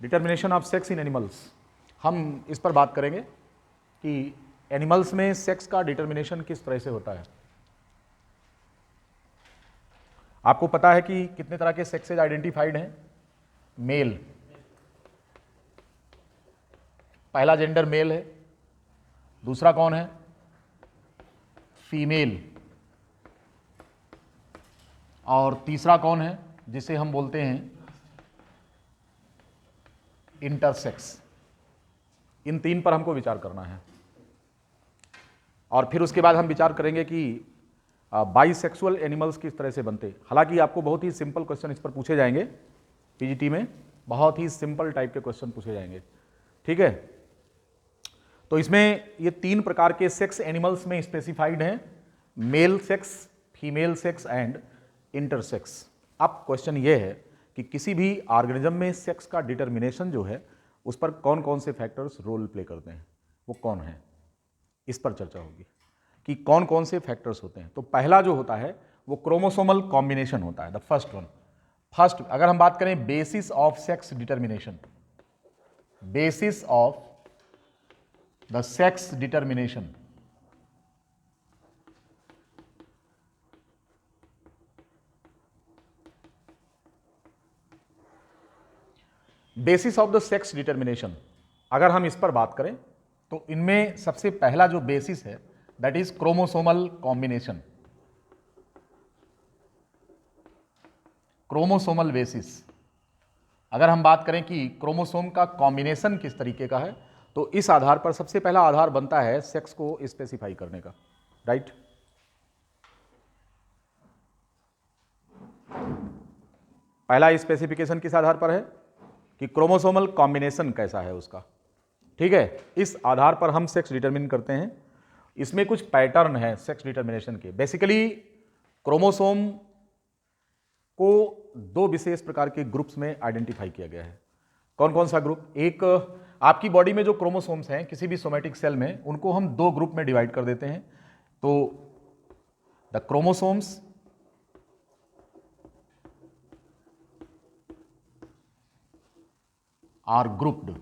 Determination of sex in animals. हम इस पर बात करेंगे कि एनिमल्स में सेक्स का डिटर्मिनेशन किस तरह से होता है। आपको पता है कि कितने तरह के सेक्सेज आइडेंटिफाइड हैं। मेल, पहला जेंडर मेल है। दूसरा कौन है? फीमेल। और तीसरा कौन है जिसे हम बोलते हैं इंटरसेक्स। इन तीन पर हमको विचार करना है और फिर उसके बाद हम विचार करेंगे कि बाइसेक्सुअल एनिमल्स किस तरह से बनते। हालांकि आपको बहुत ही सिंपल क्वेश्चन इस पर पूछे जाएंगे पीजीटी में, बहुत ही सिंपल टाइप के क्वेश्चन पूछे जाएंगे, ठीक है। तो इसमें ये तीन प्रकार के सेक्स एनिमल्स में स्पेसिफाइड हैं, male sex, female sex and intersex. अब क्वेश्चन ये है कि किसी भी ऑर्गेनिज्म में सेक्स का डिटर्मिनेशन जो है उस पर कौन कौन से फैक्टर्स रोल प्ले करते हैं, वो कौन है, इस पर चर्चा होगी कि कौन कौन से फैक्टर्स होते हैं। तो पहला जो होता है वो क्रोमोसोमल कॉम्बिनेशन होता है, द फर्स्ट वन। फर्स्ट, अगर हम बात करें basis of sex determination, basis of the sex determination, basis of the sex determination, अगर हम इस पर बात करें तो इनमें सबसे पहला जो बेसिस है that is chromosomal combination, chromosomal basis. अगर हम बात करें कि क्रोमोसोम का कॉम्बिनेशन किस तरीके का है तो इस आधार पर सबसे पहला आधार बनता है सेक्स को स्पेसिफाई करने का, राइट। पहला स्पेसिफिकेशन किस आधार पर है कि क्रोमोसोमल कॉम्बिनेशन कैसा है उसका, ठीक है। इस आधार पर हम सेक्स डिटरमिन करते हैं। इसमें कुछ पैटर्न है सेक्स डिटर्मिनेशन के। बेसिकली क्रोमोसोम को दो विशेष प्रकार के ग्रुप्स में आइडेंटिफाई किया गया है। कौन कौन सा ग्रुप? एक, आपकी बॉडी में जो क्रोमोसोम्स हैं किसी भी सोमैटिक सेल में, उनको हम दो ग्रुप में डिवाइड कर देते हैं। तो the chromosomes are grouped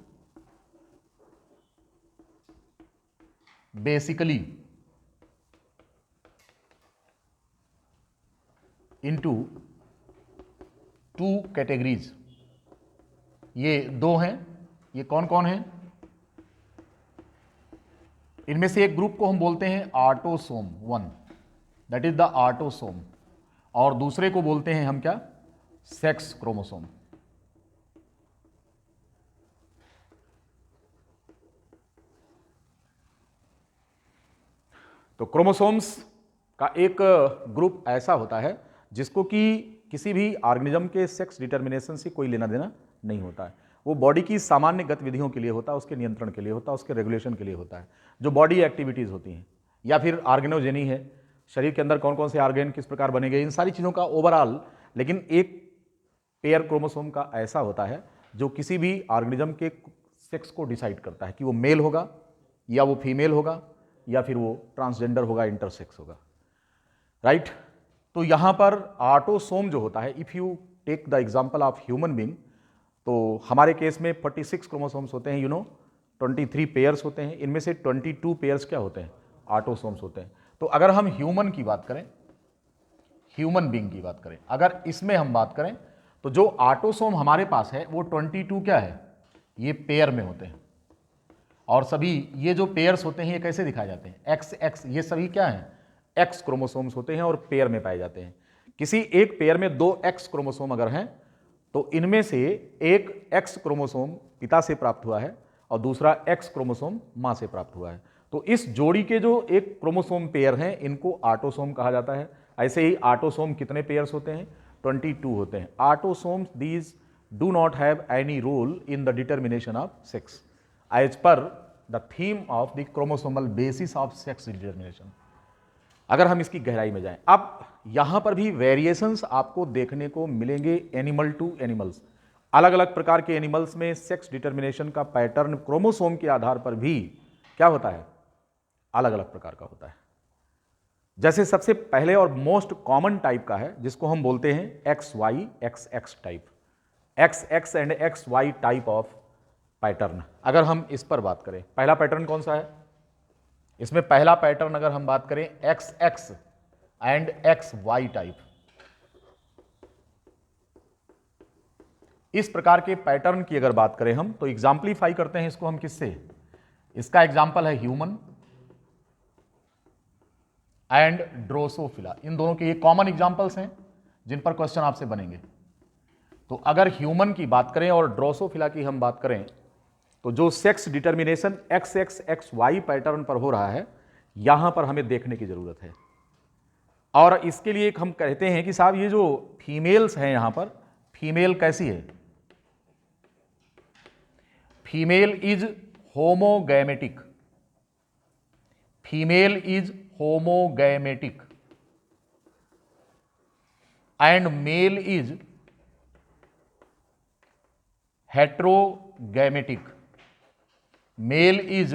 basically into two categories। ये दो हैं, ये कौन कौन हैं? इनमें से एक ग्रुप को हम बोलते हैं autosome 1, that is the autosome, और दूसरे को बोलते हैं हम क्या? Sex chromosome. तो क्रोमोसोम्स का एक ग्रुप ऐसा होता है जिसको कि किसी भी ऑर्गेनिज्म के सेक्स डिटर्मिनेशन से कोई लेना देना नहीं होता है। वो बॉडी की सामान्य गतिविधियों के लिए होता है, उसके नियंत्रण के लिए होता है, उसके रेगुलेशन के लिए होता है, जो बॉडी एक्टिविटीज़ होती हैं, या फिर ऑर्गेनोजेनी है, शरीर के अंदर कौन कौन से ऑर्गेन किस प्रकार बने गए, इन सारी चीज़ों का ओवरऑल। लेकिन एक पेयर क्रोमोसोम का ऐसा होता है जो किसी भी ऑर्गेनिज्म के सेक्स को डिसाइड करता है कि वो मेल होगा या वो फीमेल होगा या फिर वो ट्रांसजेंडर होगा, इंटरसेक्स होगा, राइट। तो यहां पर ऑटोसोम जो होता है, if you take the example of human being, तो हमारे केस में 46 क्रोमोसोम्स होते हैं, 23 पेयर्स होते हैं। इनमें से 22 पेयर्स क्या होते हैं? ऑटोसोम्स होते हैं। तो अगर हम ह्यूमन की बात करें, ह्यूमन बीइंग की बात करें, अगर इसमें हम बात करें तो जो ऑटोसोम हमारे पास है वो 22 क्या है? ये पेयर में होते हैं। और सभी ये जो पेयर्स होते हैं ये कैसे दिखाए जाते हैं? एक्स एक्स, ये सभी क्या हैं? एक्स क्रोमोसोम्स होते हैं और पेयर में पाए जाते हैं। किसी एक पेयर में दो एक्स क्रोमोसोम अगर हैं तो इनमें से एक एक्स क्रोमोसोम पिता से प्राप्त हुआ है और दूसरा एक्स क्रोमोसोम मां से प्राप्त हुआ है। तो इस जोड़ी के जो एक क्रोमोसोम पेयर हैं इनको ऑटोसोम कहा जाता है। ऐसे ही ऑटोसोम कितने पेयर्स होते हैं? 22 होते हैं। Autosomes these do not have any role in the determination of sex as per the theme of the chromosomal basis of sex determination. अगर हम इसकी गहराई में जाएं, अब यहां पर भी वेरिएशंस आपको देखने को मिलेंगे एनिमल टू एनिमल्स। अलग अलग प्रकार के एनिमल्स में सेक्स डिटर्मिनेशन का पैटर्न क्रोमोसोम के आधार पर भी क्या होता है? अलग अलग प्रकार का होता है। जैसे सबसे पहले और मोस्ट कॉमन टाइप का है जिसको हम बोलते हैं XY XX type. X X and X Y type of pattern. अगर हम इस पर बात करें, पहला पैटर्न कौन सा है इसमें? पहला पैटर्न अगर हम बात करें X X and X Y type, इस प्रकार के पैटर्न की अगर बात करें हम, तो एग्जाम्पलीफाई करते हैं इसको हम किससे? इसका एग्जाम्पल है ह्यूमन एंड ड्रोसोफिला। इन दोनों के ये कॉमन एग्जाम्पल्स हैं जिन पर क्वेश्चन आपसे बनेंगे। तो अगर ह्यूमन की बात करें और ड्रोसोफिला की हम बात करें, तो जो sex determination X X X Y pattern पर हो रहा है, यहां पर हमें देखने की जरूरत है। और इसके लिए एक हम कहते हैं कि साहब ये जो फीमेल्स हैं यहां पर, फीमेल कैसी है? Female is homogametic, female is homogametic and male is heterogametic, male is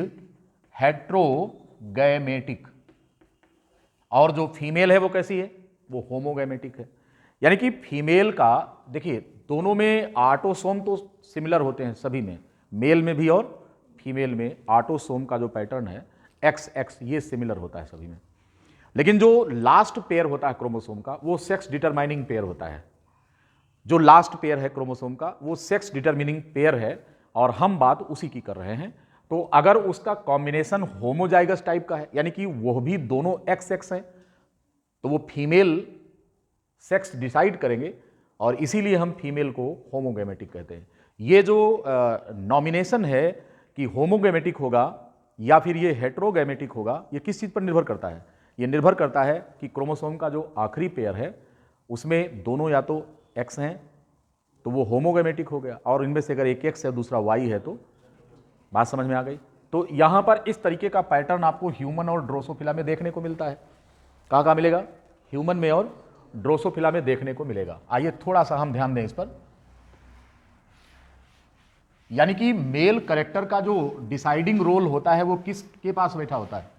heterogametic, और जो फीमेल है वो कैसी है? वो होमोगैमेटिक है। यानी कि फीमेल का, देखिए दोनों में ऑटोसोम तो सिमिलर होते हैं सभी में, मेल में भी और फीमेल में ऑटोसोम का जो पैटर्न है एक्स एक्स, ये सिमिलर होता है सभी में। लेकिन जो लास्ट पेयर होता है क्रोमोसोम का, वो सेक्स डिटरमाइनिंग पेयर होता है। जो लास्ट पेयर है क्रोमोसोम का, वो सेक्स डिटरमिनिंग पेयर है, और हम बात उसी की कर रहे हैं। तो अगर उसका कॉम्बिनेशन होमोजाइगस टाइप का है, यानी कि वह भी दोनों एक्स एक्स हैं, तो वो फीमेल सेक्स डिसाइड करेंगे, और इसीलिए हम फीमेल को होमोगैमेटिक कहते हैं। ये जो नॉमिनेशन है कि होमोगैमेटिक होगा या फिर ये हेट्रोगैमेटिक होगा, ये किस चीज़ पर निर्भर करता है? ये निर्भर करता है कि क्रोमोसोम का जो आखिरी पेयर है उसमें दोनों या तो एक्स हैं तो वो होमोगैमेटिक हो गया, और इनमें से अगर एक एक्स है दूसरा वाई है तो, बात समझ में आ गई? तो यहां पर इस तरीके का पैटर्न आपको ह्यूमन और ड्रोसोफिला में देखने को मिलता है। कहाँ कहाँ मिलेगा? ह्यूमन में और ड्रोसोफिला में देखने को मिलेगा। आइए थोड़ा सा हम ध्यान दें इस पर। यानी कि मेल कैरेक्टर का जो डिसाइडिंग रोल होता है वो किसके पास बैठा होता है?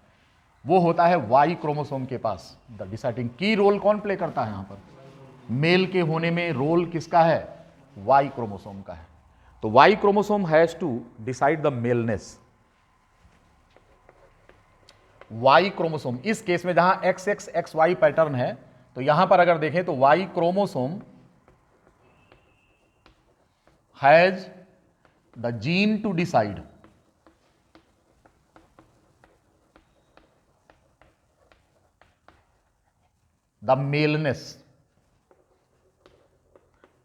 वो होता है वाई क्रोमोसोम के पास। द डिसाइडिंग की रोल कौन प्ले करता है यहां पर? मेल के होने में रोल किसका है? वाई क्रोमोसोम का है। तो Y chromosome has to decide the maleness. Y chromosome इस केस में जहां X X X Y pattern है, तो यहां पर अगर देखें तो Y chromosome has the gene to decide the maleness,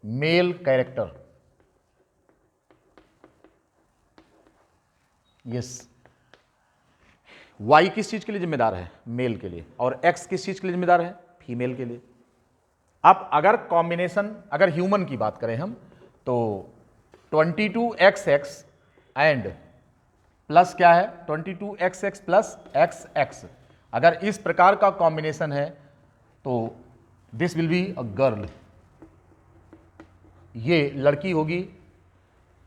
male character. Yes, Y किस चीज के लिए जिम्मेदार है? मेल के लिए। और एक्स किस चीज के लिए जिम्मेदार है? फीमेल के लिए। अब अगर कॉम्बिनेशन, अगर ह्यूमन की बात करें हम, तो 22XX एंड प्लस क्या है? 22XX प्लस XX, अगर इस प्रकार का कॉम्बिनेशन है तो this will be a girl, ये लड़की होगी,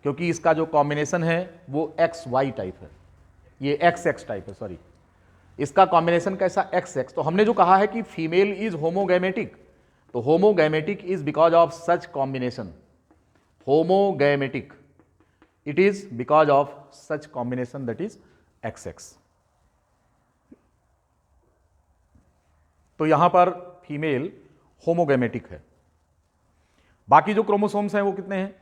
क्योंकि इसका जो कॉम्बिनेशन है वो XY टाइप है, ये XX टाइप है, सॉरी, इसका कॉम्बिनेशन कैसा? XX। तो हमने जो कहा है कि फीमेल इज होमोगैमेटिक, तो homogametic is because of such combination. Homogametic it is because of such combination, that is XX। तो यहां पर फीमेल होमोगैमेटिक है। बाकी जो क्रोमोसोम्स हैं वो कितने हैं?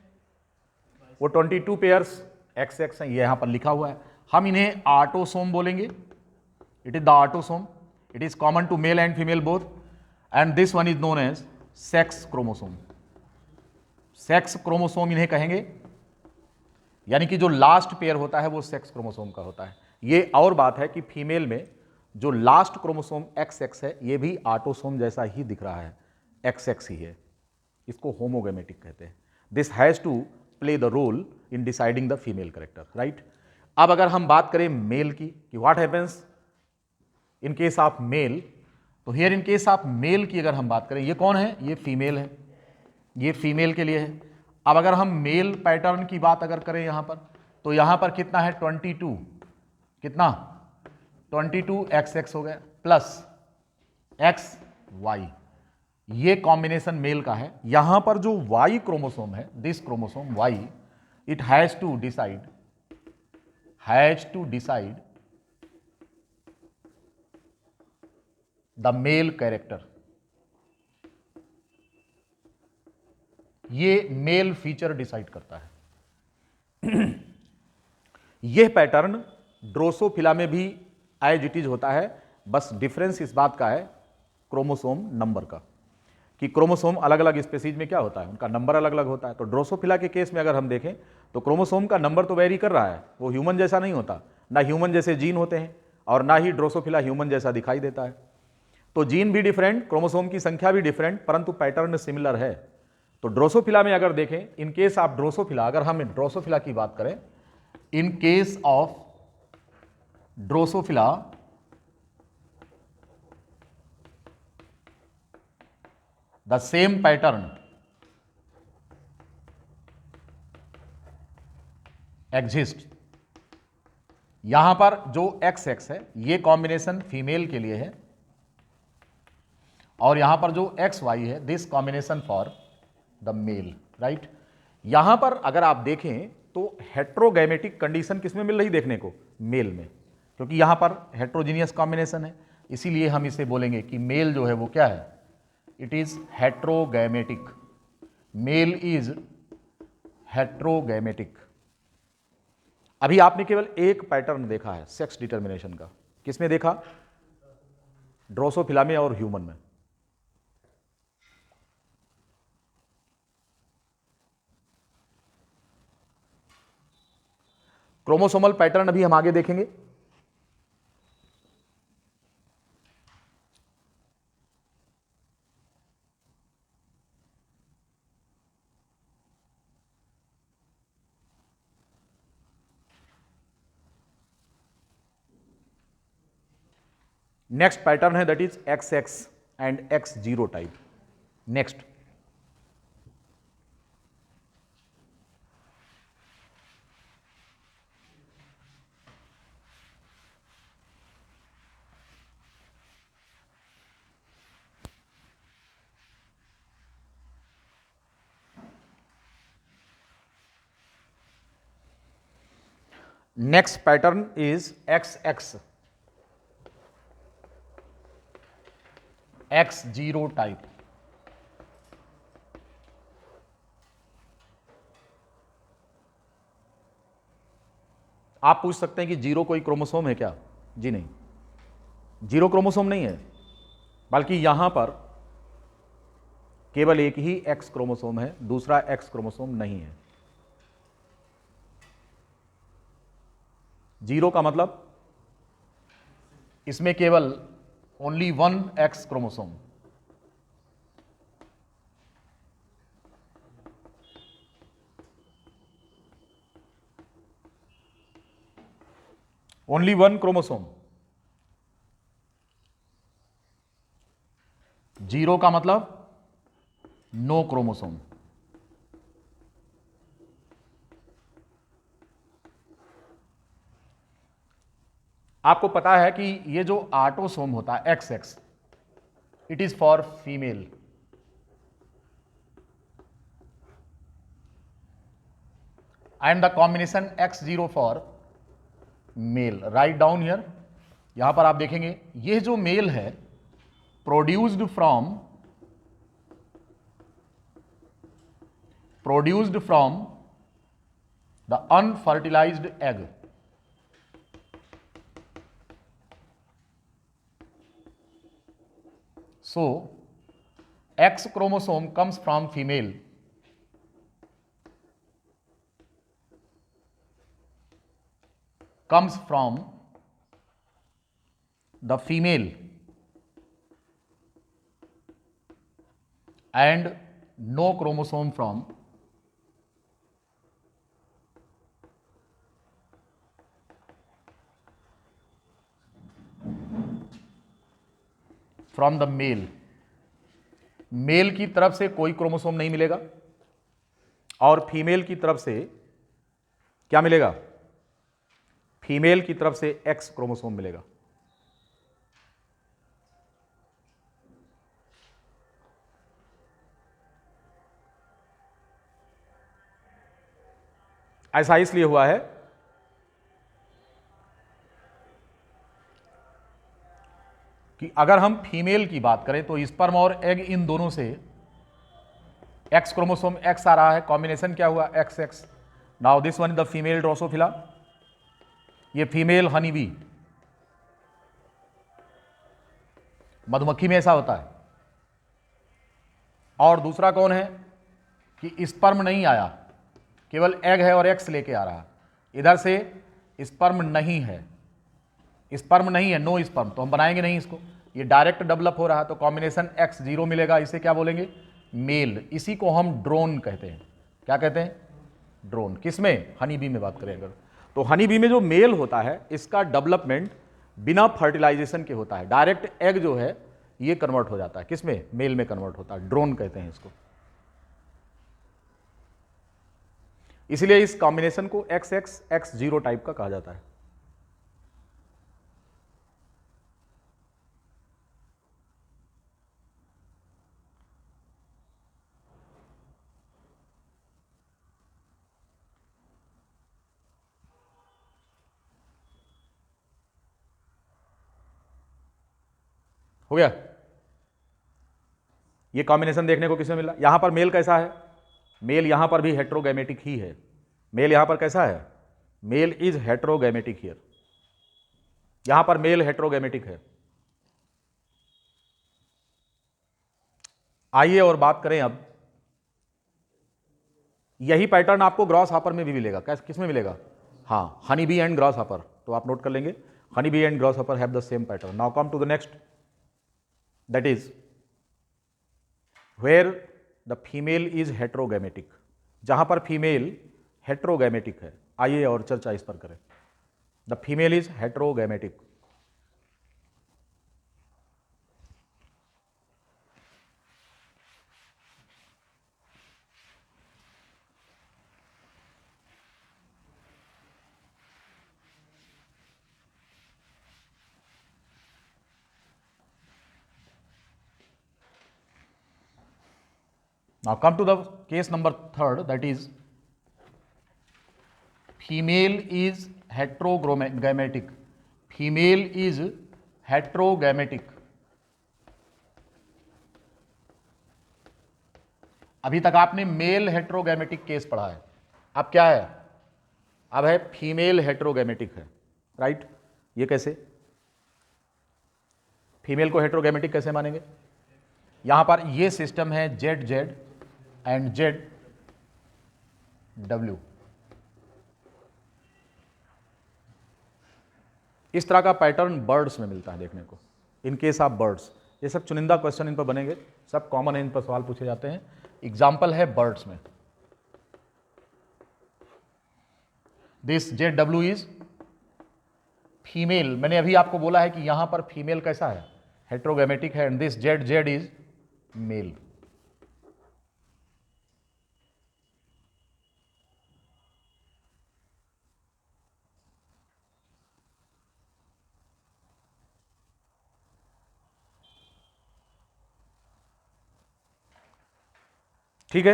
वो 22 पेयर्स XX हैं, ये यहां पर लिखा हुआ है। हम इन्हें ऑटोसोम बोलेंगे। It is the autosome, it is common to male and female both, and this one is known as sex chromosome. Sex chromosome इन्हें कहेंगे, यानी कि जो लास्ट पेयर होता है वो सेक्स क्रोमोसोम का होता है। ये और बात है कि फीमेल में जो लास्ट क्रोमोसोम XX है, ये भी ऑटोसोम जैसा ही दिख रहा है, XX ही है, इसको होमोगैमेटिक कहते हैं। This has to play the role in deciding the female character, right. अब अगर हम बात करें मेल की, कि what happens in case of male, तो here in case of male की अगर हम बात करें, ये कौन है? ये फीमेल है, ये फीमेल के लिए है। अब अगर हम मेल पैटर्न की बात अगर करें यहां पर, तो यहां पर कितना है? 22, कितना? 22XX हो गया प्लस XY, ये कॉम्बिनेशन मेल का है। यहां पर जो वाई क्रोमोसोम है, this chromosome Y, it has to decide the male character. ये मेल फीचर डिसाइड करता है। यह पैटर्न ड्रोसोफिला में भी एज इट इज होता है, बस डिफरेंस इस बात का है क्रोमोसोम नंबर का, कि क्रोमोसोम अलग अलग स्पेसीज में क्या होता है, उनका नंबर अलग अलग होता है। तो ड्रोसोफिला के केस में अगर हम देखें तो क्रोमोसोम का नंबर तो वेरी कर रहा है, वो ह्यूमन जैसा नहीं होता, ना ह्यूमन जैसे जीन होते हैं और ना ही ड्रोसोफिला ह्यूमन जैसा दिखाई देता है। तो जीन भी डिफरेंट, क्रोमोसोम की संख्या भी डिफरेंट, परंतु पैटर्न सिमिलर है। तो ड्रोसोफिला में अगर देखें, इन केस ऑफ ड्रोसोफिला, अगर हम ड्रोसोफिला की बात करें, इन case of Drosophila the same pattern exist. यहां पर जो XX है ये कॉम्बिनेशन फीमेल के लिए है, और यहां पर जो XY है this combination for the male, right. यहां पर अगर आप देखें तो हेट्रोगैमेटिक कंडीशन किसमें मिल रही देखने को, मेल में, क्योंकि यहां पर हेट्रोजीनियस कॉम्बिनेशन है, इसीलिए हम इसे बोलेंगे कि मेल जो है वो क्या है, it is heterogametic. Male is heterogametic. अभी आपने केवल एक पैटर्न देखा है सेक्स डिटर्मिनेशन का, किसमें देखा, ड्रोसोफिला में और ह्यूमन में। क्रोमोसोमल पैटर्न अभी हम आगे देखेंगे। नेक्स्ट पैटर्न है that is XX and X0 type. Next next pattern is XX X0 type. आप पूछ सकते हैं कि जीरो कोई क्रोमोसोम है क्या, जी नहीं, जीरो क्रोमोसोम नहीं है, बल्कि यहां पर केवल एक ही X क्रोमोसोम है, दूसरा X क्रोमोसोम नहीं है। जीरो का मतलब इसमें केवल only one X chromosome, only one chromosome. Zero का मतलब नो क्रोमोसोम। आपको पता है कि ये जो ऑटोसोम होता है XX, it is for female, and the combination X0 for male. Write down here, यहां पर आप देखेंगे ये जो मेल है produced from the unfertilised egg. So, X chromosome comes from female, comes from the female, and no chromosome from the male. Male की तरफ से कोई क्रोमोसोम नहीं मिलेगा और फीमेल की तरफ से क्या मिलेगा, फीमेल की तरफ से X क्रोमोसोम मिलेगा। ऐसा इसलिए हुआ है कि अगर हम फीमेल की बात करें तो स्पर्म और एग इन दोनों से एक्स क्रोमोसोम एक्स आ रहा है, कॉम्बिनेशन क्या हुआ x x. Now this one is the female Drosophila, ये फीमेल हनी बी, मधुमक्खी में ऐसा होता है। और दूसरा कौन है कि स्पर्म नहीं आया, केवल एग है और एक्स लेके आ रहा, इधर से स्पर्म नहीं है, स्पर्म नहीं है, नो स्पर्म, तो हम बनाएंगे नहीं इसको, ये डायरेक्ट डेवलप हो रहा है, तो कॉम्बिनेशन एक्स जीरो मिलेगा, इसे क्या बोलेंगे मेल। इसी को हम ड्रोन कहते हैं। क्या कहते हैं? ड्रोन। किसमें? हनी बी में बात करें अगर तो हनी बी में जो मेल होता है इसका डेवलपमेंट बिना फर्टिलाइजेशन के होता है, डायरेक्ट एग जो है ये कन्वर्ट हो जाता है, किसमें? मेल में कन्वर्ट होता है, ड्रोन कहते हैं इसको। इसलिए इस कॉम्बिनेशन को x X X zero type का कहा जाता है। हो गया? ये कॉम्बिनेशन देखने को किसमें मिला? यहां पर मेल कैसा है? मेल यहां पर भी हेट्रोगैमेटिक ही है। मेल यहां पर कैसा है? मेल इज हेट्रोगैमेटिक हियर, यहां पर मेल हेट्रोगैमेटिक है। आइए और बात करें अब, यही पैटर्न आपको ग्रॉस हापर में भी मिलेगा। किस में मिलेगा? हाँ, honey bee and grasshopper, तो आप नोट कर लेंगे honey bee and grasshopper have the same pattern. Now come to the next, that is where the female is heterogametic, जहां पर फीमेल हेट्रोगैमेटिक है। आइए और चर्चा इस पर करें। The female is heterogametic. Now come to the case number third, that is female is heterogametic. Female is heterogametic. अभी तक आपने मेल हेट्रोगैमेटिक केस पढ़ा है, अब क्या है? अब है फीमेल हेट्रोगैमेटिक है, राइट? ये कैसे? फीमेल को हेट्रोगैमेटिक कैसे मानेंगे? यहां पर ये सिस्टम है Z Z and Z W, इस तरह का पैटर्न बर्ड्स में मिलता है देखने को। इन केस ऑफ बर्ड्स, ये सब चुनिंदा क्वेश्चन इन पर बनेंगे, सब कॉमन है, इन पर सवाल पूछे जाते हैं। एग्जाम्पल है बर्ड्स में, this Z W is female. मैंने अभी आपको बोला है कि यहां पर फीमेल कैसा है? हेट्रोगैमेटिक है, and this Z Z is male. ठीक है,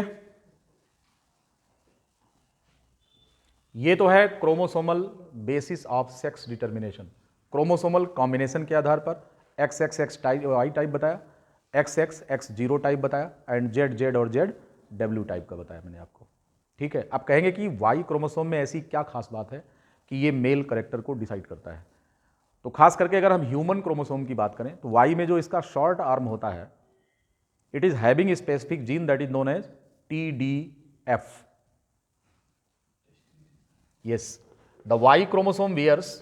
ये तो है chromosomal basis of sex determination. Chromosomal combination के आधार पर X X X type Y type बताया, X X X zero type बताया, एंड जेड जेड और जेड डब्ल्यू टाइप का बताया मैंने आपको। ठीक है, आप कहेंगे कि वाई क्रोमोसोम में ऐसी क्या खास बात है कि ये मेल करेक्टर को डिसाइड करता है? तो खास करके अगर हम ह्यूमन क्रोमोसोम की बात करें तो वाई में जो इसका शॉर्ट आर्म होता है, it is having specific gene that is known as TDF. Yes, the Y chromosome wears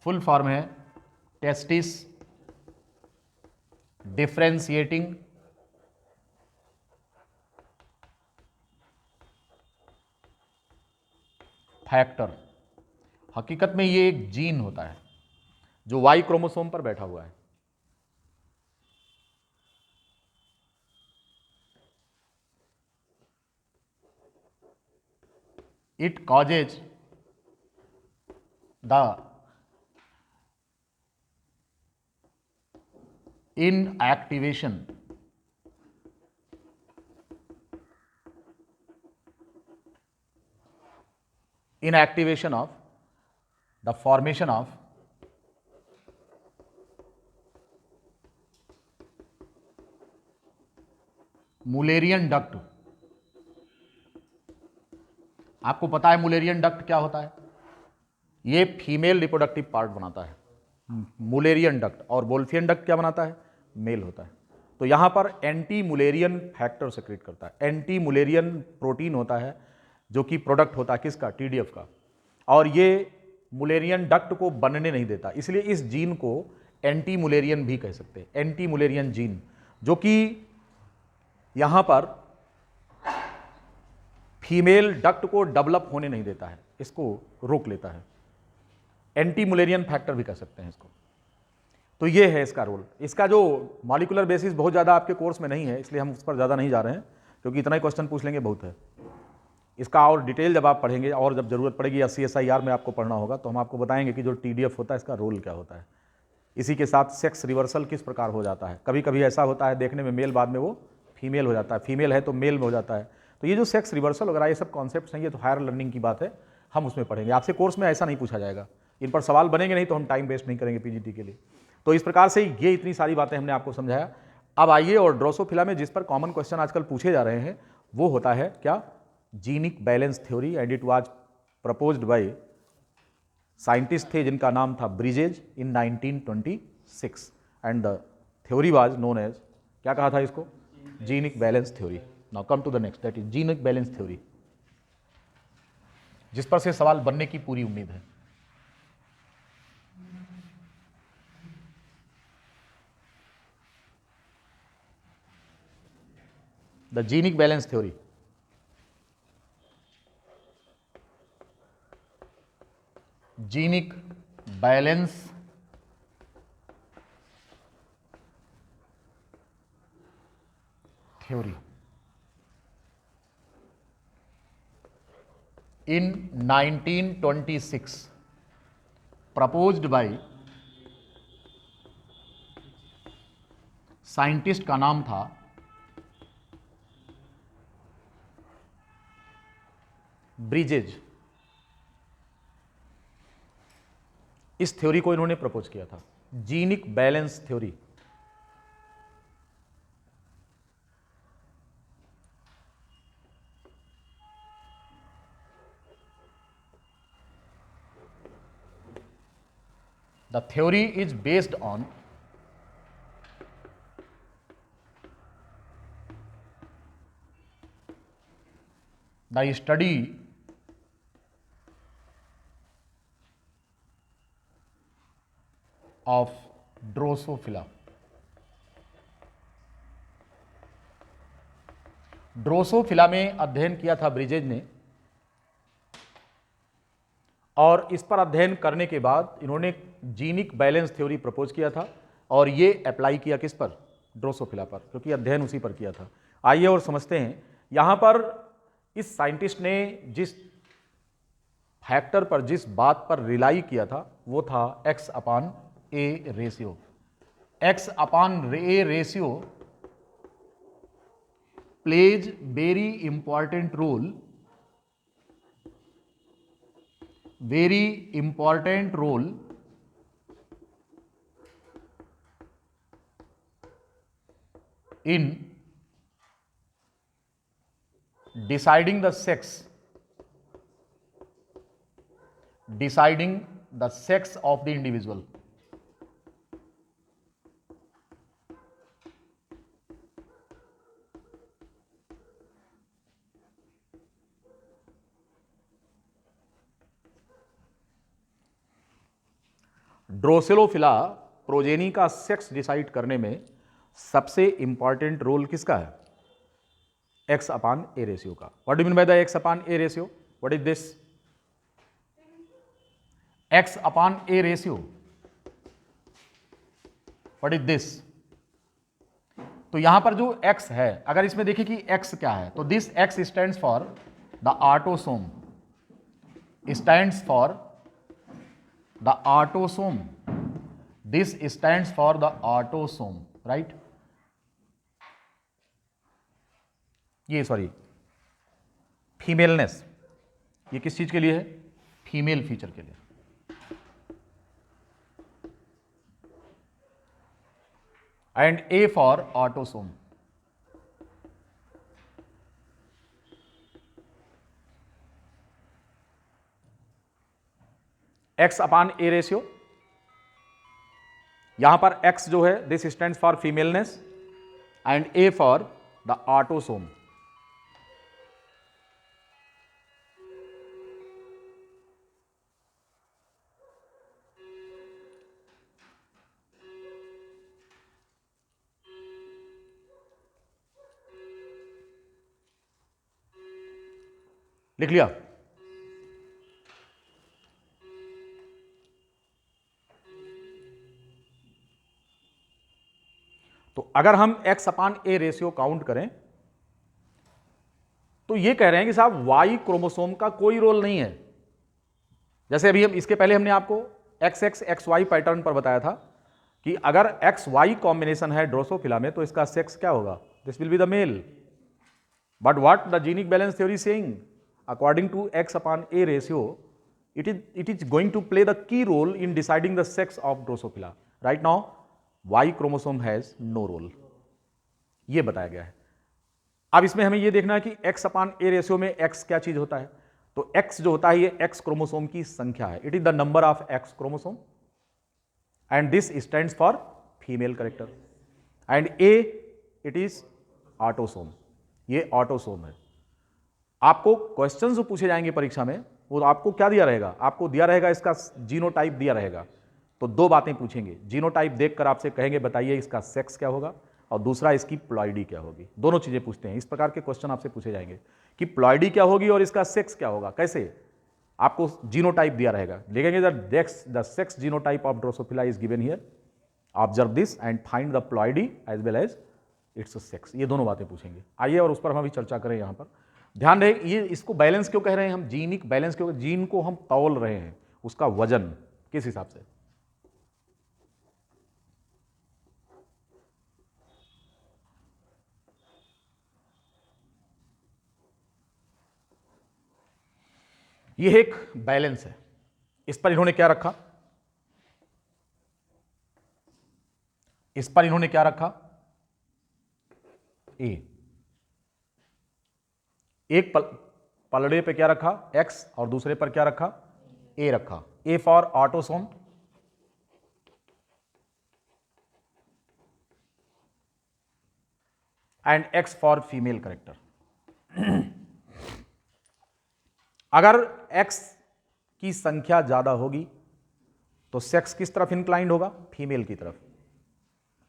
full form है टेस्टिस डिफरेंशिएटिंग फैक्टर। हकीकत में ये एक जीन होता है जो वाई क्रोमोसोम पर बैठा हुआ है। It causes the inactivation of the formation of Mullerian duct। आपको पता है Mullerian duct क्या होता है? ये फीमेल रिप्रोडक्टिव पार्ट बनाता है Mullerian duct, और वोल्फियन डक्ट क्या बनाता है? मेल होता है। तो यहां पर एंटी मुलेरियन फैक्टर सेक्रेट करता है, एंटी मुलेरियन प्रोटीन होता है जो कि प्रोडक्ट होता है किसका? TDF का, और ये मुलेरियन डक्ट को बनने नहीं देता, इसलिए इस जीन को एंटी मुलेरियन भी कह सकते हैं, एंटी मुलेरियन जीन, जो कि यहां पर फीमेल डक्ट को डेवलप होने नहीं देता है, इसको रोक लेता है, एंटी मुलेरियन फैक्टर भी कह सकते हैं इसको। तो ये है इसका रोल। इसका जो मॉलिक्यूलर बेसिस बहुत ज़्यादा आपके कोर्स में नहीं है, इसलिए हम उस पर ज़्यादा नहीं जा रहे हैं, क्योंकि इतना ही क्वेश्चन पूछ लेंगे बहुत है। इसका और डिटेल जब आप पढ़ेंगे और जब जरूरत पड़ेगी या CSIR में आपको पढ़ना होगा तो हम आपको बताएंगे कि जो TDF होता है इसका रोल क्या होता है। इसी के साथ सेक्स रिवर्सल किस प्रकार हो जाता है। कभी कभी ऐसा होता है देखने में मेल, बाद में वो फीमेल हो जाता है, फीमेल है तो मेल में हो जाता है। तो ये जो सेक्स रिवर्सल वगैरह ये सब कॉन्सेप्ट्स हैं, ये तो हायर लर्निंग की बात है, हम उसमें पढ़ेंगे। आपसे कोर्स में ऐसा नहीं पूछा जाएगा, इन पर सवाल बनेंगे नहीं तो हम टाइम वेस्ट नहीं करेंगे PGT के लिए। तो इस प्रकार से ये इतनी सारी बातें हमने आपको समझाया। अब आइए, और ड्रोसोफिला में जिस पर कॉमन क्वेश्चन आजकल पूछे जा रहे हैं वो होता है क्या? Genic balance theory, and it was proposed by scientist थे जिनका नाम था Bridges in 1926, and the theory was known as, क्या कहा था इसको? Genic balance theory. Now come to the next, that is genic balance theory, जिस पर से सवाल बनने की पूरी उम्मीद है। The genic balance theory. Genic balance theory in 1926 proposed by scientist का नाम था ब्रिजेज। इस थ्योरी को इन्होंने प्रपोज किया था, genic balance theory. The theory is based on the study of Drosophila. Drosophila में अध्ययन किया था ब्रिजेज ने, और इस पर अध्ययन करने के बाद इन्होंने जीनिक बैलेंस थ्योरी प्रपोज किया था, और ये अप्लाई किया किस पर? ड्रोसोफिला पर, क्योंकि अध्ययन उसी पर किया था। आइए और समझते हैं। यहां पर इस साइंटिस्ट ने जिस फैक्टर पर, जिस बात पर रिलाई किया था वो था X/A ratio. X/A ratio plays very important role, very important role in deciding the sex of the individual। Drosophila progeny का सेक्स डिसाइड करने में सबसे इंपॉर्टेंट रोल किसका है? X/A रेशियो का। What do mean by the X/A ratio? What is this? X/A ratio, what is this? तो यहां पर जो X है, अगर इसमें देखिए कि X क्या है, तो this X stands for the autosome, stands for the autosome, this stands for the autosome, right. ये सॉरी फीमेलनेस, ये किस चीज के लिए है? फीमेल फीचर के लिए। And A for autosome. X upon A ratio, यहां पर एक्स जो है this stands for femaleness and A for the autosome. लिख लिया? तो अगर हम X upon A ratio count करें तो ये कह रहे हैं कि साहब वाई क्रोमोसोम का कोई रोल नहीं है। जैसे अभी हम इसके पहले हमने आपको X X X Y pattern पर बताया था कि अगर एक्स वाई कॉम्बिनेशन है ड्रोसोफिला में तो इसका सेक्स क्या होगा? This will be the male. But what the genic balance theory saying, according to x upon a ratio, it is going to play the key role in deciding the sex of Drosophila. Right now, Y chromosome has no role. ये बताया गया है। अब इसमें हमें ये देखना है कि x upon a ratio में x क्या चीज होता है। तो x जो होता है ये x क्रोमोसोम की संख्या है। It is the number of x chromosome and this stands for female character and A it is autosome. ये ऑटोसोम है। आपको क्वेश्चन जो पूछे जाएंगे परीक्षा में वो आपको क्या दिया रहेगा? आपको दिया रहेगा इसका जीनोटाइप दिया रहेगा। तो दो बातें पूछेंगे, जीनोटाइप देखकर आपसे कहेंगे बताइए इसका सेक्स क्या होगा और दूसरा इसकी प्लॉइडी क्या होगी। दोनों चीजें पूछते हैं। इस प्रकार के क्वेश्चन आपसे पूछे जाएंगे कि प्लॉइडी क्या होगी और इसका सेक्स क्या होगा। कैसे? आपको जीनोटाइप दिया रहेगा, लिखेंगे the sex genotype of Drosophila is given here, observe this and find the ploidy as well as its sex. ये दोनों बातें पूछेंगे। आइए और उस पर हम अभी चर्चा करें। यहां पर ध्यान रहे, ये इसको बैलेंस क्यों कह रहे हैं हम? जीनिक बैलेंस क्यों? जीन को हम तौल रहे हैं, उसका वजन किस हिसाब से। ये एक बैलेंस है। इस पर इन्होंने क्या रखा? इस पर इन्होंने क्या रखा? ए। एक पलड़े पे क्या रखा? एक्स, और दूसरे पर क्या रखा? ए रखा। ए for autosome and x for female character. अगर एक्स की संख्या ज्यादा होगी तो सेक्स किस तरफ इंक्लाइंड होगा? फीमेल की तरफ।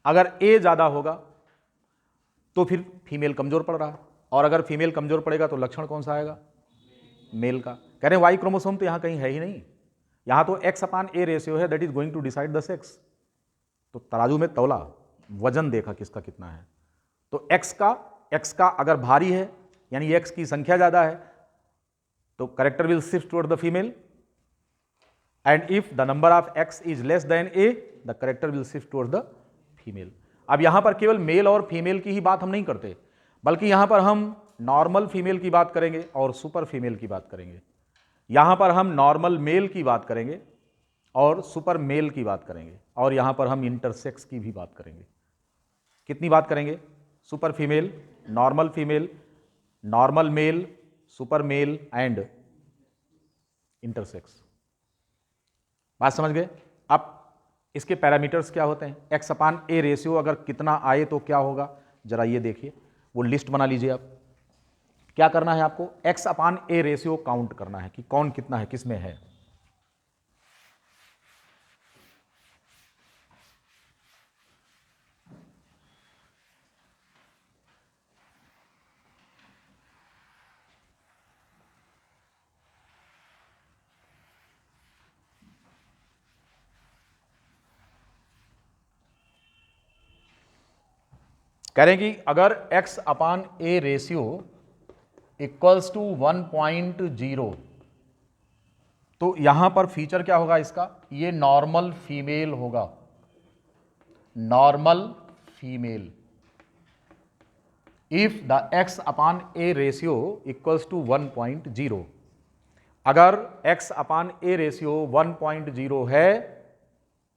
अगर ए ज्यादा होगा तो फिर फीमेल कमजोर पड़ रहा है, और अगर फीमेल कमजोर पड़ेगा तो लक्षण कौन सा आएगा? मेल का। कह रहे हैं वाई क्रोमोसोम तो यहां कहीं है ही नहीं, यहां तो एक्स अपान ए रेशियो है, that is going to decide the sex. तो तराजू में तौला, वजन देखा किसका कितना है। तो एक्स का अगर भारी है यानी एक्स की संख्या ज्यादा है तो character will shift toward the female, and if the number of x is less than A the character will shift toward the female. अब यहां पर केवल मेल और फीमेल की ही बात हम नहीं करते, बल्कि यहां पर हम नॉर्मल फीमेल की बात करेंगे और सुपर फीमेल की बात करेंगे। यहां पर हम नॉर्मल मेल की बात करेंगे और सुपर मेल की बात करेंगे, और यहां पर हम इंटरसेक्स की भी बात करेंगे। कितनी बात करेंगे? Super female, normal male, super male and intersex. बात समझ गए? अब इसके पैरामीटर्स क्या होते हैं? एक्स अपान ए रेशियो अगर कितना आए तो क्या होगा, जरा ये देखिए। वो लिस्ट बना लीजिए। आप क्या करना है? आपको x upon A ratio count करना है कि कौन कितना है, किस में है। कह रहे हैं कि अगर x upon A ratio equals to 1.0 तो यहां पर फीचर क्या होगा इसका? ये नॉर्मल फीमेल होगा, normal female if the x upon A ratio equals to 1.0। अगर x अपान ए रेशियो 1.0 है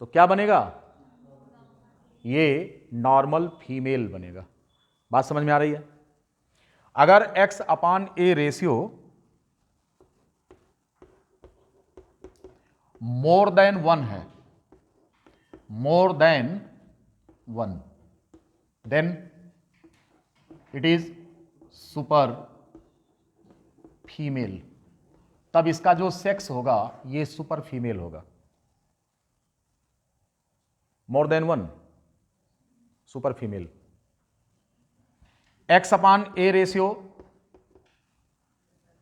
तो क्या बनेगा? ये नॉर्मल फीमेल बनेगा। बात समझ में आ रही है? अगर x upon A ratio more than 1 है, more than 1, then it is super female. तब इसका जो सेक्स होगा ये सुपर फीमेल होगा। More than 1 super female. X upon A ratio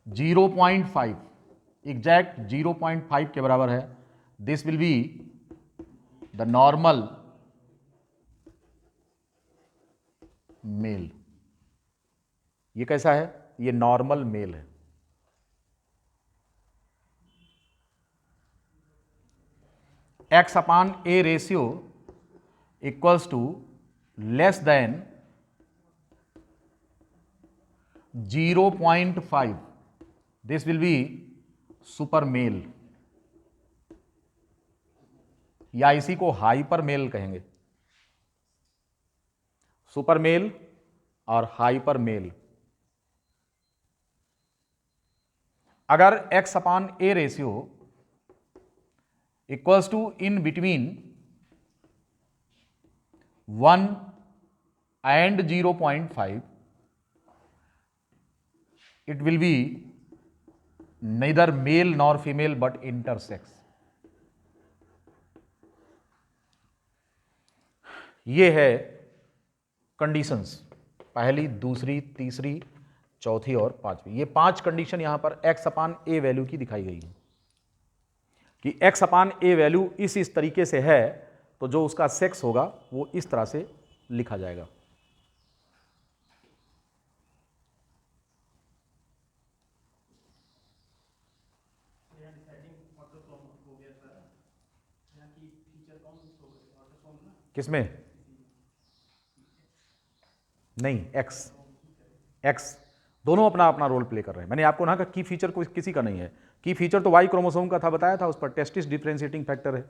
0.5, exact 0.5 के बराबर है। This will be the normal male. ये कैसा है? ये नॉर्मल मेल है। X upon A ratio equals to less than 0.5, this will be super mail, या इसी को हाइपर मेल कहेंगे। सुपर मेल और हाइपर मेल। अगर x upon A ratio equals to in between 1 and 0.5, it will be neither male nor female but intersex। ये है conditions, पहली, दूसरी, तीसरी, चौथी और पांचवी। ये 5 कंडीशन यहां पर x अपान ए वैल्यू की दिखाई गई है कि x अपान ए वैल्यू इस तरीके से है तो जो उसका सेक्स होगा वो इस तरह से लिखा जाएगा। किसमें? नहीं, एक्स दोनों अपना अपना रोल प्ले कर रहे हैं। मैंने आपको ना कहा की फीचर कोई किसी का नहीं है। की फीचर तो वाई क्रोमोसोम का था, बताया था, उस पर टेस्टिस डिफरेंशिएटिंग फैक्टर है।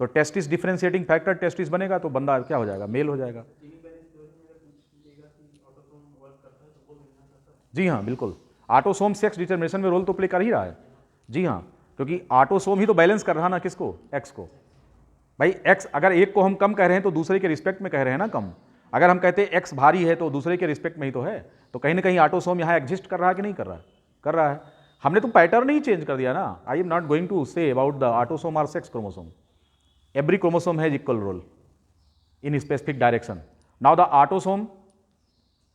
तो टेस्टिस डिफरेंशिएटिंग फैक्टर टेस्टिस बनेगा तो बंदा क्या हो जाएगा? मेल हो जाएगा। जी हाँ, बिल्कुल। ऑटोसोम सेक्स डिटरमिनेशन में रोल तो प्ले कर ही रहा है। जी हाँ, क्योंकि ऑटोसोम ही तो बैलेंस कर रहा ना किसको? एक्स को। भाई एक्स अगर एक को हम कम कह रहे हैं तो दूसरे के रिस्पेक्ट में कह रहे हैं ना कम। अगर हम कहते हैं एक्स भारी है तो दूसरे के रिस्पेक्ट में ही तो है। तो कहीं ना कहीं ऑटोसोम यहाँ एग्जिस्ट कर रहा है कि नहीं कर रहा है? कर रहा है। हमने तो पैटर्न ही चेंज कर दिया ना। I am not going to say about the autosome और sex chromosome. Every chromosome has equal role in specific direction. Now the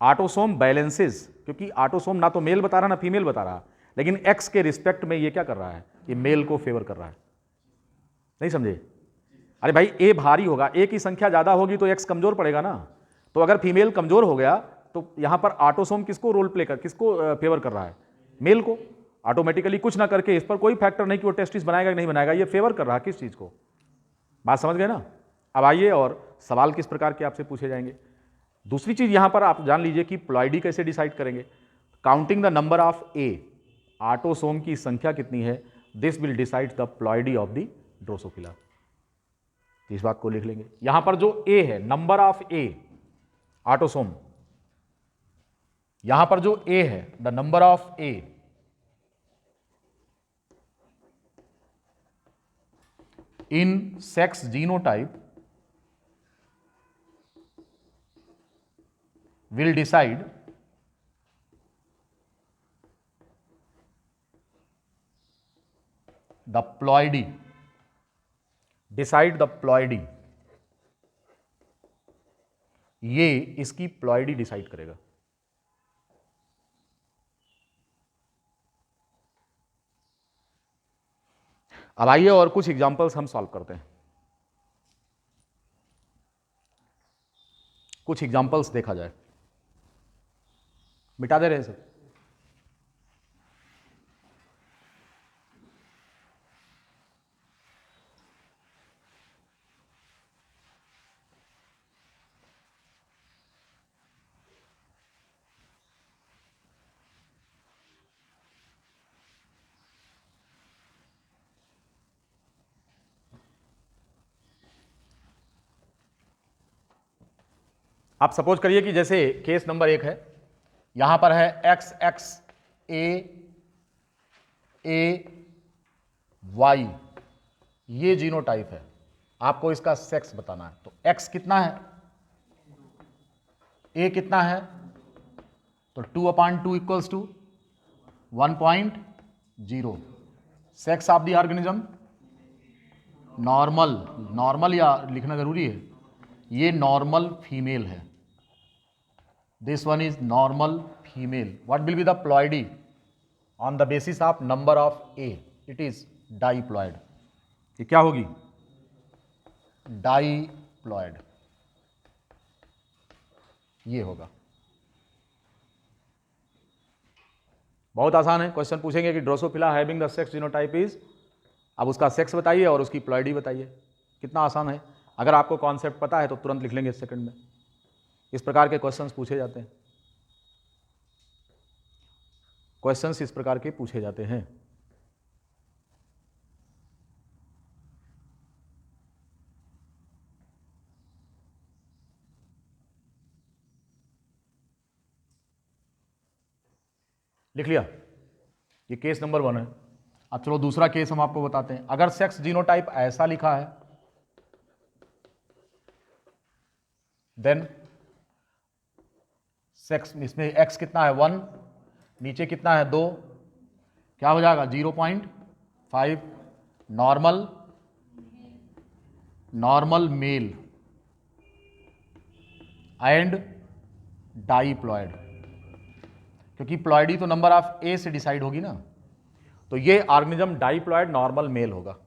autosome balances, क्योंकि ऑटोसोम ना तो मेल बता रहा ना फीमेल बता रहा, लेकिन एक्स के रिस्पेक्ट में ये क्या कर रहा है? ये मेल को फेवर कर रहा है। नहीं समझे? अरे भाई ए भारी होगा, ए की संख्या ज्यादा होगी तो एक्स कमजोर पड़ेगा ना। तो अगर फीमेल कमजोर हो गया तो यहां पर ऑटोसोम किसको रोल प्ले कर, किसको फेवर कर रहा है? मेल को। ऑटोमेटिकली कुछ ना करके, इस पर कोई फैक्टर नहीं कि वो टेस्टिस बनाएगा कि नहीं बनाएगा, ये फेवर कर रहा है किस चीज को? बात समझ गए ना? अब आइए और सवाल किस प्रकार के आपसे पूछे जाएंगे। दूसरी चीज यहां पर आप जान लीजिए कि प्लॉइडी कैसे डिसाइड करेंगे। Counting the number of A, autosome की संख्या कितनी है, this will decide the ploidy of the Drosophila. इस बात को लिख लेंगे। यहां पर जो ए है, नंबर ऑफ ए ऑटोसोम, यहां पर जो ए है, the number of A, in sex genotype will decide the ploidy, decide the ploidy। ये इसकी प्लॉइडी डिसाइड करेगा। अब आइए और कुछ एग्जांपल्स हम सॉल्व करते हैं। कुछ एग्जांपल्स देखा जाए। मिटा दे रहे सब। आप सपोज करिए कि जैसे केस नंबर 1 है, यहां पर है एक्स एक्स ए वाई, ये जीनोटाइप है, आपको इसका सेक्स बताना है। तो एक्स कितना है, ए कितना है, तो 2/2 equals to 1.0। Sex of the organism normal, normal या लिखना जरूरी है, ये नॉर्मल फीमेल है, this one is normal female. What will be the ploidy on the basis of number of A, it is diploid. ये क्या होगी, डाइप्लॉयड, ये होगा। बहुत आसान है, क्वेश्चन पूछेंगे कि Drosophila having the sex genotype is, अब उसका सेक्स बताइए और उसकी प्लॉइडी बताइए। कितना आसान है, अगर आपको कॉन्सेप्ट पता है तो तुरंत लिख लेंगे सेकंड में। इस प्रकार के क्वेश्चंस पूछे जाते हैं, क्वेश्चंस इस प्रकार के पूछे जाते हैं। लिख लिया, ये केस नंबर 1 है। अब चलो दूसरा केस हम आपको बताते हैं। अगर सेक्स जीनोटाइप ऐसा लिखा है, देन सेक्स, इसमें एक्स कितना है 1, नीचे कितना है 2, क्या हो जाएगा 0.5, normal, normal male and diploid, क्योंकि प्लॉइडी तो नंबर ऑफ ए से डिसाइड होगी ना, तो ये ऑर्गेनिज्म डाइप्लॉयड नॉर्मल मेल होगा।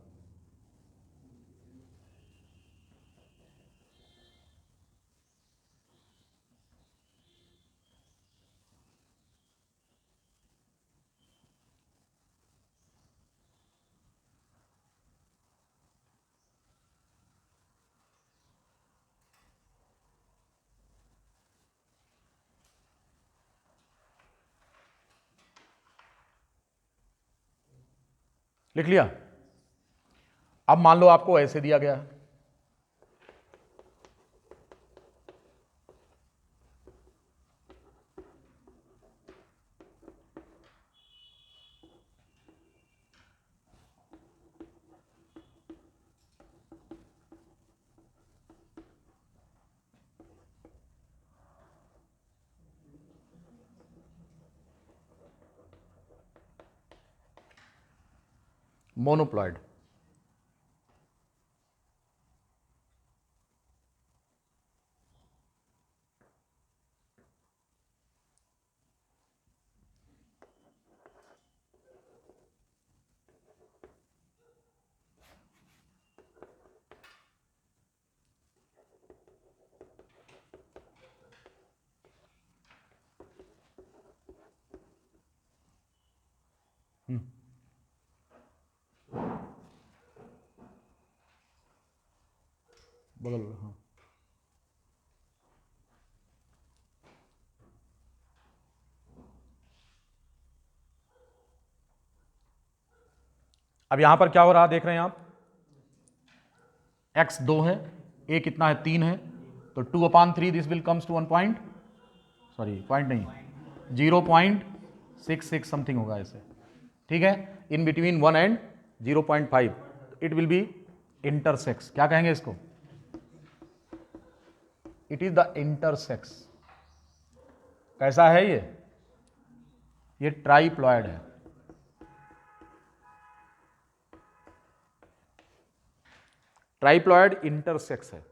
लिख लिया। अब मान लो आपको ऐसे दिया गया है, मोनोप्लॉइड। बगल में, हाँ। अब यहां पर क्या हो रहा देख रहे हैं आप, x 2 है, a कितना है 3 है, तो 2/3 this will comes to 1 point, sorry point नहीं, 0.66 समथिंग होगा ऐसे, ठीक है। In between 1 and 0.5 it will be intersex. क्या कहेंगे इसको, इट इज द इंटरसेक्स। कैसा है ये ट्राइप्लॉयड है, ट्राइप्लॉयड इंटरसेक्स है।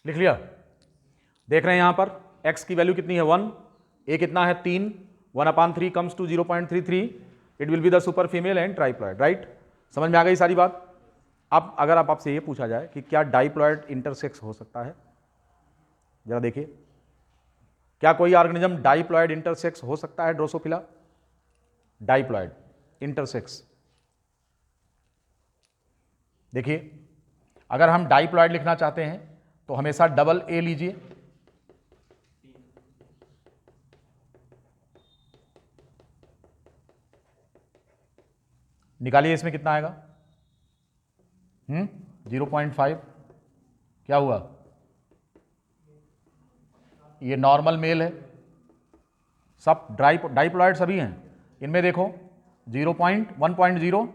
लिख लिया? देख रहे हैं यहां पर x की वैल्यू कितनी है 1, a कितना है 3, 1/3 comes to 0.33, it will be the super female and triploid, right? समझ में आ गई सारी बात? अब अगर आपसे ये पूछा जाए कि क्या डाइप्लॉइड इंटरसेक्स हो सकता है, जरा देखिए, क्या कोई ऑर्गेनिज्म डाइप्लॉइड इंटरसेक्स हो सकता है ड्रोसोफिला? डाइप्लॉइड इंटरसेक्स, देखिए अगर हम डाइप्लॉइड लिखना चाहते हैं तो हमेशा डबल ए लीजिए, निकालिए इसमें कितना आएगा 0.5, क्या हुआ? ये नॉर्मल मेल है, सब डाइप्लॉइड सभी हैं, इनमें देखो 1.0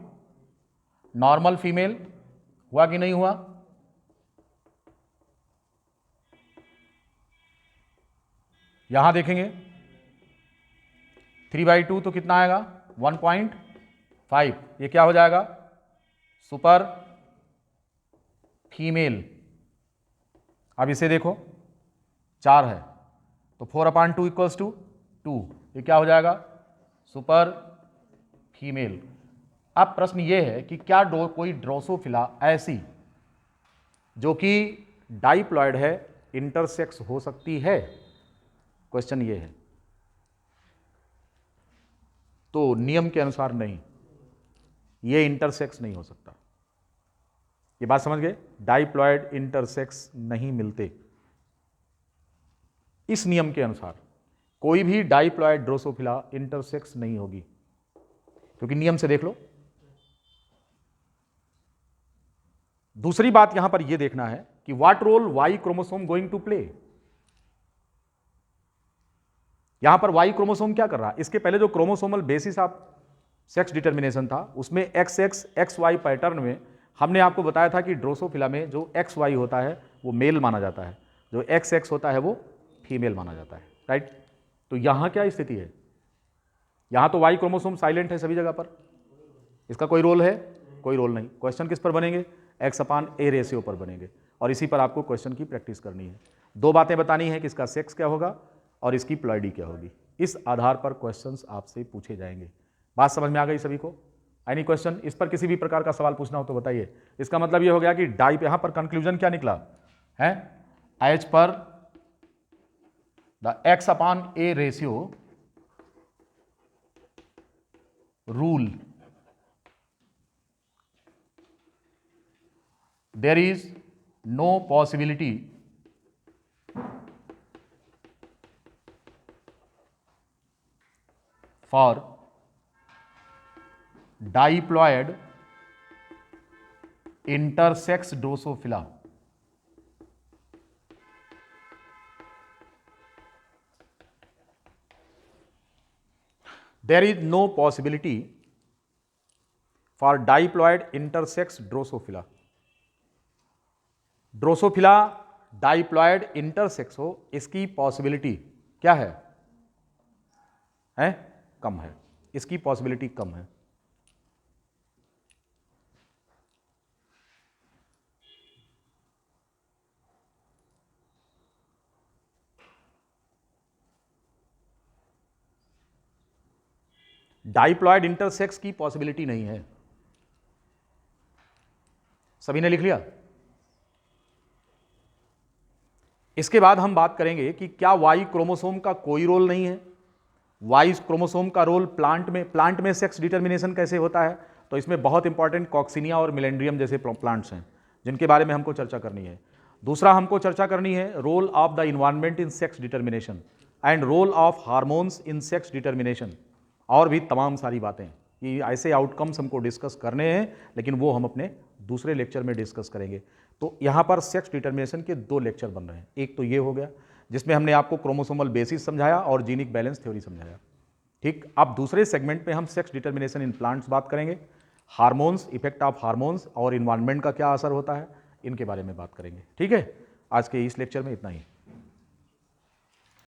नॉर्मल फीमेल, हुआ कि नहीं हुआ? यहां देखेंगे 3/2 तो कितना आएगा 1.5, ये क्या हो जाएगा सुपर फीमेल। अब इसे देखो 4 है तो 4/2 इक्वल्स टू 2, ये क्या हो जाएगा सुपर फीमेल। अब प्रश्न ये है कि क्या कोई ड्रोसोफिला ऐसी जो कि डाइप्लॉइड है इंटरसेक्स हो सकती है? क्वेश्चन ये है। तो नियम के अनुसार नहीं, ये इंटरसेक्स नहीं हो सकता। ये बात समझ गए? डाइप्लॉइड इंटरसेक्स नहीं मिलते। इस नियम के अनुसार कोई भी डाइप्लॉइड ड्रोसोफिला इंटरसेक्स नहीं होगी, क्योंकि नियम से देख लो। दूसरी बात यहां पर यह देखना है कि what role Y chromosome going to play. यहां पर वाई क्रोमोसोम क्या कर रहा है? इसके पहले जो chromosomal basis of sex determination था उसमें XX XY पैटर्न में हमने आपको बताया था कि ड्रोसोफिला में जो XY होता है वो मेल माना जाता है, जो XX होता है वो फीमेल माना जाता है, राइट? तो यहां क्या स्थिति है? यहां तो वाई क्रोमोसोम साइलेंट है सभी जगह पर, इसका कोई रोल है? कोई रोल नहीं। क्वेश्चन किस पर बनेंगे? X/A रेशियो पर बनेंगे, और इसी पर आपको क्वेश्चन की प्रैक्टिस करनी है। 2 बातें बतानी है कि इसका सेक्स क्या होगा और इसकी प्लॉइडी क्या होगी। इस आधार पर क्वेश्चंस आपसे पूछे जाएंगे। बात समझ में आ गई सभी को? Any question? इस पर किसी भी प्रकार का सवाल पूछना हो तो बताइए। इसका मतलब ये हो गया कि डाइप, यहां पर कंक्लूजन क्या निकला है? As per the X/A ratio rule there is no possibility for diploid intersex Drosophila. There is no possibility for diploid intersex Drosophila. Drosophila diploid intersex हो, इसकी पॉसिबिलिटी क्या है? कम है, इसकी पॉसिबिलिटी कम है। डाइप्लॉइड इंटरसेक्स की पॉसिबिलिटी नहीं है। सभी ने लिख लिया? इसके बाद हम बात करेंगे कि क्या वाई क्रोमोसोम का कोई रोल नहीं है। वाई क्रोमोसोम का रोल प्लांट में सेक्स डिटर्मिनेशन कैसे होता है, तो इसमें बहुत इंपॉर्टेंट कॉक्सिनिया और मिलेंड्रियम जैसे प्लांट्स हैं जिनके बारे में हमको चर्चा करनी है। दूसरा हमको चर्चा करनी है role of the environment in sex determination and role of hormones in sex determination, और भी तमाम सारी बातें। कि ऐसे आउटकम्स हमको डिस्कस करने हैं, लेकिन वो हम अपने दूसरे लेक्चर में डिस्कस करेंगे। तो यहाँ पर सेक्स डिटर्मिनेशन के 2 लेक्चर बन रहे हैं। एक तो ये हो गया जिसमें हमने आपको क्रोमोसोमल बेसिस समझाया और जीनिक बैलेंस थ्योरी समझाया, ठीक। अब दूसरे सेगमेंट में हम सेक्स डिटर्मिनेशन इन प्लांट्स बात करेंगे, हार्मोन्स, इफेक्ट ऑफ हार्मोन्स और इन्वायरमेंट का क्या असर होता है, इनके बारे में बात करेंगे, ठीक है। आज के इस लेक्चर में इतना ही।